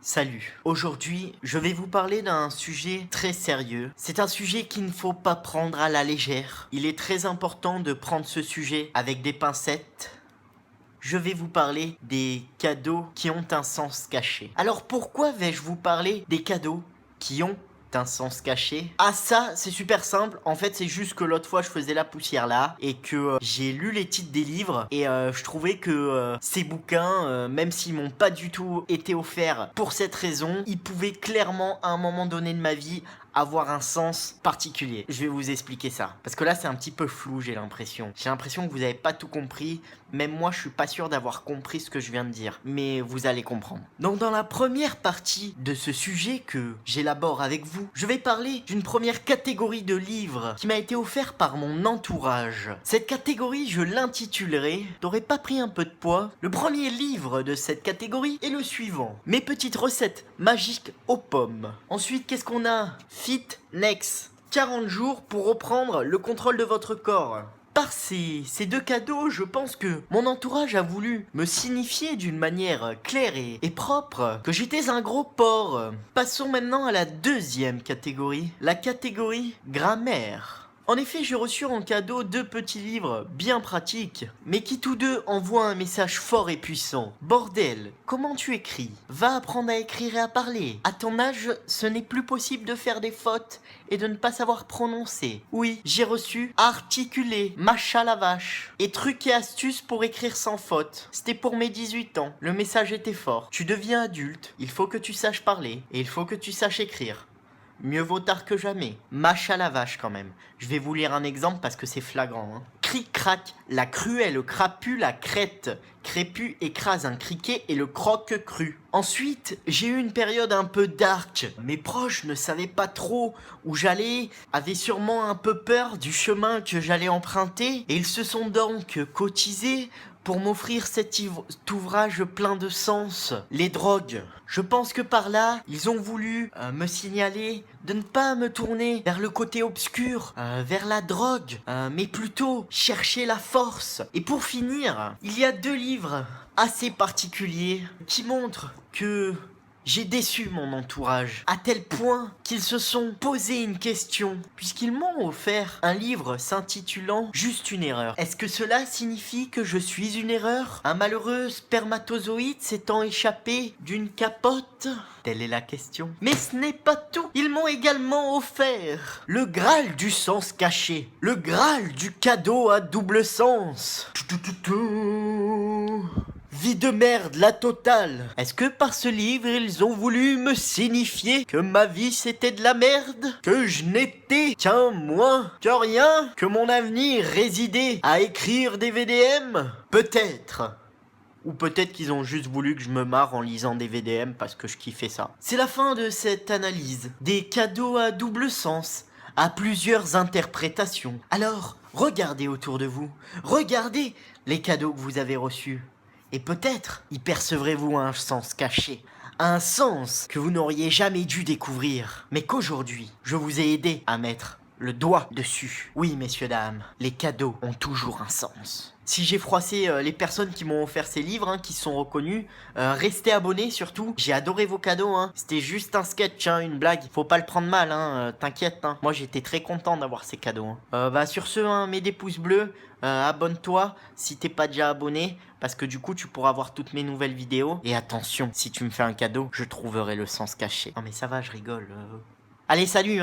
Salut, aujourd'hui je vais vous parler d'un sujet très sérieux. C'est un sujet qu'il ne faut pas prendre à la légère. Il est très important de prendre ce sujet avec des pincettes. Je vais vous parler des cadeaux qui ont un sens caché. Alors pourquoi vais-je vous parler des cadeaux qui ont un sens caché? Ah ça c'est super simple, en fait c'est juste que l'autre fois je faisais la poussière là et que j'ai lu les titres des livres et je trouvais que ces bouquins, même s'ils m'ont pas du tout été offerts pour cette raison, ils pouvaient clairement à un moment donné de ma vie avoir un sens particulier. Je vais vous expliquer ça. Parce que là, c'est un petit peu flou, j'ai l'impression. J'ai l'impression que vous n'avez pas tout compris. Même moi, je suis pas sûr d'avoir compris ce que je viens de dire. Mais vous allez comprendre. Donc, dans la première partie de ce sujet que j'élabore avec vous, je vais parler d'une première catégorie de livres qui m'a été offert par mon entourage. Cette catégorie, je l'intitulerai « T'aurais pas pris un peu de poids ?» Le premier livre de cette catégorie est le suivant. Mes petites recettes magiques aux pommes. Ensuite, qu'est-ce qu'on a ? Fitnex, 40 jours pour reprendre le contrôle de votre corps. Par ces deux cadeaux, je pense que mon entourage a voulu me signifier d'une manière claire et propre que j'étais un gros porc. Passons maintenant à la deuxième catégorie, la catégorie grammaire. En effet, j'ai reçu en cadeau 2 petits livres bien pratiques, mais qui tous deux envoient un message fort et puissant. Bordel, comment tu écris ? Va apprendre à écrire et à parler. À ton âge, ce n'est plus possible de faire des fautes et de ne pas savoir prononcer. Oui, j'ai reçu articuler, macha la vache, et trucs et astuces pour écrire sans faute. C'était pour mes 18 ans. Le message était fort. Tu deviens adulte, il faut que tu saches parler, et il faut que tu saches écrire. Mieux vaut tard que jamais. Mâche à la vache quand même. Je vais vous lire un exemple parce que c'est flagrant. Cric-crac, la cruelle crapule la crête. Crépu écrase un criquet et le croque cru. Ensuite, j'ai eu une période un peu dark. Mes proches ne savaient pas trop où j'allais, avaient sûrement un peu peur du chemin que j'allais emprunter, et ils se sont donc cotisés pour m'offrir cet ouvrage plein de sens, les drogues. Je pense que par là, ils ont voulu me signaler de ne pas me tourner vers le côté obscur, vers la drogue, mais plutôt chercher la force. Et pour finir, il y a 2 livres assez particuliers qui montrent que j'ai déçu mon entourage, à tel point qu'ils se sont posé une question, puisqu'ils m'ont offert un livre s'intitulant « Juste une erreur ». Est-ce que cela signifie que je suis une erreur ? Un malheureux spermatozoïde s'étant échappé d'une capote ? Telle est la question. Mais ce n'est pas tout. Ils m'ont également offert le Graal du sens caché, le Graal du cadeau à double sens. Vie de merde, la totale. Est-ce que par ce livre, ils ont voulu me signifier que ma vie c'était de la merde? Que je n'étais qu'un moins, que rien? Que mon avenir résidait à écrire des VDM? Peut-être. Ou peut-être qu'ils ont juste voulu que je me marre en lisant des VDM parce que je kiffais ça. C'est la fin de cette analyse. Des cadeaux à double sens, à plusieurs interprétations. Alors, regardez autour de vous. Regardez les cadeaux que vous avez reçus. Et peut-être y percevrez-vous un sens caché, un sens que vous n'auriez jamais dû découvrir, mais qu'aujourd'hui, je vous ai aidé à mettre le doigt dessus. Oui, messieurs, dames, les cadeaux ont toujours un sens. Si j'ai froissé les personnes qui m'ont offert ces livres, qui sont reconnus, restez abonnés surtout. J'ai adoré vos cadeaux, C'était juste un sketch, une blague. Faut pas le prendre mal, t'inquiète. Moi, j'étais très content d'avoir ces cadeaux. Sur ce, mets des pouces bleus, abonne-toi si t'es pas déjà abonné, parce que du coup, tu pourras voir toutes mes nouvelles vidéos. Et attention, si tu me fais un cadeau, je trouverai le sens caché. Non mais ça va, je rigole. Allez, salut